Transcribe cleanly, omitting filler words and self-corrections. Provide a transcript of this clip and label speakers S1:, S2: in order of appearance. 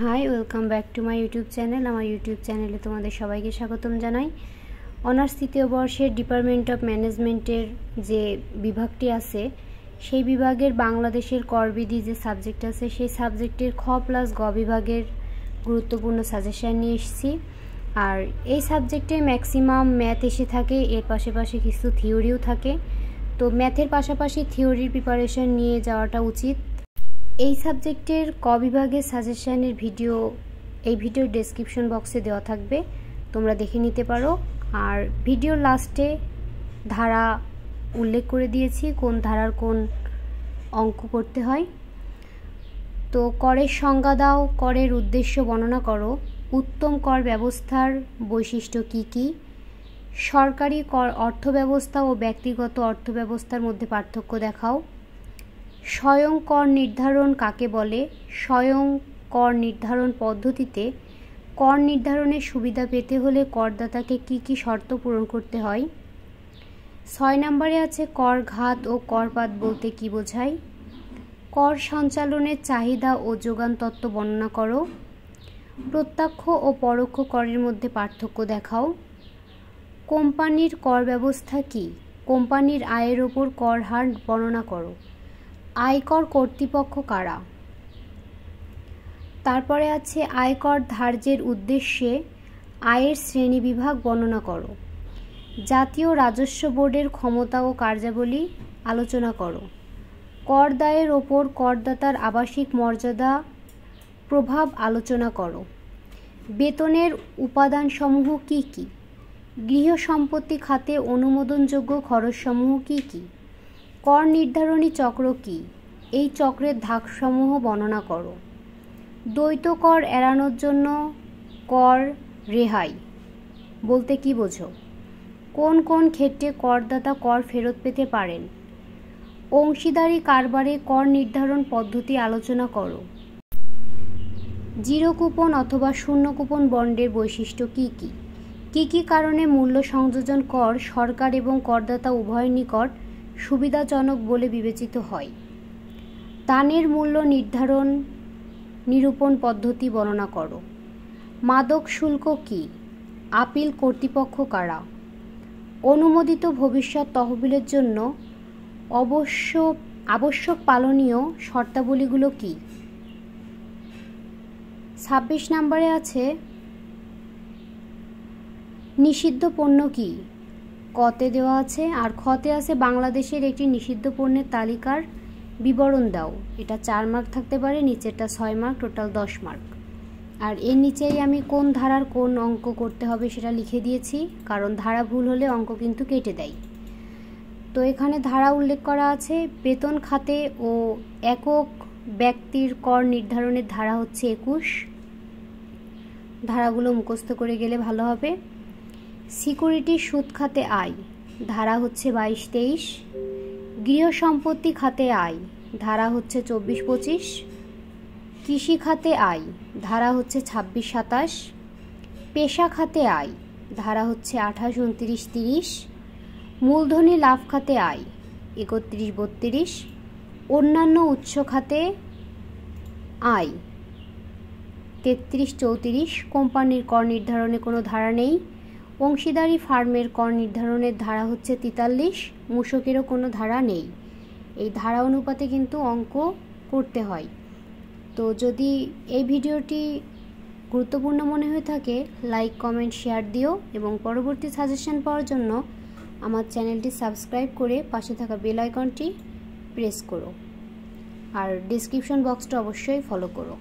S1: Hi welcome back to my YouTube channel. আমার YouTube চ্যানেলে তোমাদের সবাইকে স্বাগতম জানাই। অনার্স তৃতীয় বর্ষের ডিপার্টমেন্ট অফ ম্যানেজমেন্টের যে বিভাগটি আছে সেই বিভাগের বাংলাদেশের করবিধি যে সাবজেক্ট আছে সেই সাবজেক্টের খ প্লাস গ বিভাগের গুরুত্বপূর্ণ সাজেশান নিয়ে এসেছি। আর এই সাবজেক্টে ম্যাক্সিমাম ম্যাথ এসে থাকে, এর পাশাপাশি কিছু থিওরিও থাকে। তো ম্যাথের পাশাপাশি থিওরির প্রিপারেশন নিয়ে যাওয়াটা উচিত। এই সাবজেক্টের ক বিভাগের সাজেশানের ভিডিও এই ভিডিওর ডেসক্রিপশন বক্সে দেওয়া থাকবে, তোমরা দেখে নিতে পারো। আর ভিডিওর লাস্টে ধারা উল্লেখ করে দিয়েছি কোন ধারার কোন অঙ্ক করতে হয়। তো করের সংজ্ঞা দাও, করের উদ্দেশ্য বর্ণনা করো, উত্তম কর ব্যবস্থার বৈশিষ্ট্য কী কী, সরকারি কর অর্থব্যবস্থা ও ব্যক্তিগত অর্থব্যবস্থার মধ্যে পার্থক্য দেখাও, স্বয়ং কর নির্ধারণ কাকে বলে, স্বয়ং কর নির্ধারণ পদ্ধতিতে কর নির্ধারণের সুবিধা পেতে হলে করদাতাকে কী কী শর্ত পূরণ করতে হয়। 6 নম্বরে আছে কর ঘাত ও করপাত বলতে কী বোঝায়, কর সঞ্চালনের চাহিদা ও যোগান তত্ত্ব বর্ণনা করো, প্রত্যক্ষ ও পরোক্ষ করের মধ্যে পার্থক্য দেখাও, কোম্পানির কর ব্যবস্থা কী, কোম্পানির আয়ের ওপর কর হার বর্ণনা করো, আয়কর কর্তৃপক্ষ কারা। তারপরে আছে আয়কর ধার্যের উদ্দেশ্যে আয়ের শ্রেণীবিভাগ বর্ণনা করো, জাতীয় রাজস্ব বোর্ডের ক্ষমতা ও কার্যাবলী আলোচনা করো, কর দায়ের ওপর করদাতার আবাসিক মর্যাদা প্রভাব আলোচনা করো, বেতনের উপাদানসমূহ কী কী, গৃহ সম্পত্তি খাতে অনুমোদনযোগ্য খরচসমূহ কী কী, কর নির্ধারণী চক্র কী, এই চক্রের ধাপসমূহ বর্ণনা করো, দ্বৈত কর এড়ানোর জন্য কর রেহাই বলতে কী বোঝো, কোন কোন ক্ষেত্রে করদাতা কর ফেরত পেতে পারেন, অংশীদারি কারবারে কর নির্ধারণ পদ্ধতি আলোচনা করো, জিরো কুপন অথবা শূন্য কুপন বন্ডের বৈশিষ্ট্য কী কী, কী কী কারণে মূল্য সংযোজন কর সরকার এবং করদাতা উভয়ের নিকট সুবিধাজনক বলে বিবেচিত হয়, দানের মূল্য নির্ধারণ নিরূপণ পদ্ধতি বর্ণনা করো, মাদক শুল্ক কী, আপিল কর্তৃপক্ষ কারা, অনুমোদিত ভবিষ্যৎ তহবিলের জন্য আবশ্যক পালনীয় শর্তাবলীগুলো কী। 26 নম্বরে আছে নিষিদ্ধ পণ্য কী, কতে দেওয়া আছে। আর খতে আছে বাংলাদেশের একটি নিষিদ্ধ পণ্যের তালিকার বিবরণ দাও। এটা 4 মার্ক থাকতে পারে, নিচেরটা 6 মার্ক, টোটাল 10 মার্ক। আর এর নিচেই আমি কোন ধারার কোন অঙ্ক করতে হবে সেটা লিখে দিয়েছি, কারণ ধারা ভুল হলে অঙ্ক কিন্তু কেটে দেয়। তো এখানে ধারা উল্লেখ করা আছে বেতন খাতে ও একক ব্যক্তির কর নির্ধারণের ধারা হচ্ছে 21, ধারাগুলো মুখস্থ করে গেলে ভালো হবে। সিকিউরিটি সুদ খাতে আয় ধারা হচ্ছে 22-23, গৃহ সম্পত্তি খাতে আয় ধারা হচ্ছে 24-25, কৃষি খাতে আয় ধারা হচ্ছে 26-27, পেশা খাতে আয় ধারা হচ্ছে 28-29-30, মূলধনী লাভ খাতে আয় 31-32, অন্যান্য উৎস খাতে আয় 33-34, কোম্পানির কর নির্ধারণে কোনো ধারা নেই, অংশীদারি ফার্মের কর নির্ধারণের ধারা হচ্ছে 43, মূসকেরও কোনো ধারা নেই। এই ধারা অনুপাতে কিন্তু অঙ্ক করতে হয়। তো যদি এই ভিডিওটি গুরুত্বপূর্ণ মনে হয়ে থাকে লাইক কমেন্ট শেয়ার দিও এবং পরবর্তী সাজেশন পাওয়ার জন্য আমার চ্যানেলটি সাবস্ক্রাইব করে পাশে থাকা বেল আইকনটি প্রেস করো আর ডেসক্রিপশন বক্সটা অবশ্যই ফলো করো।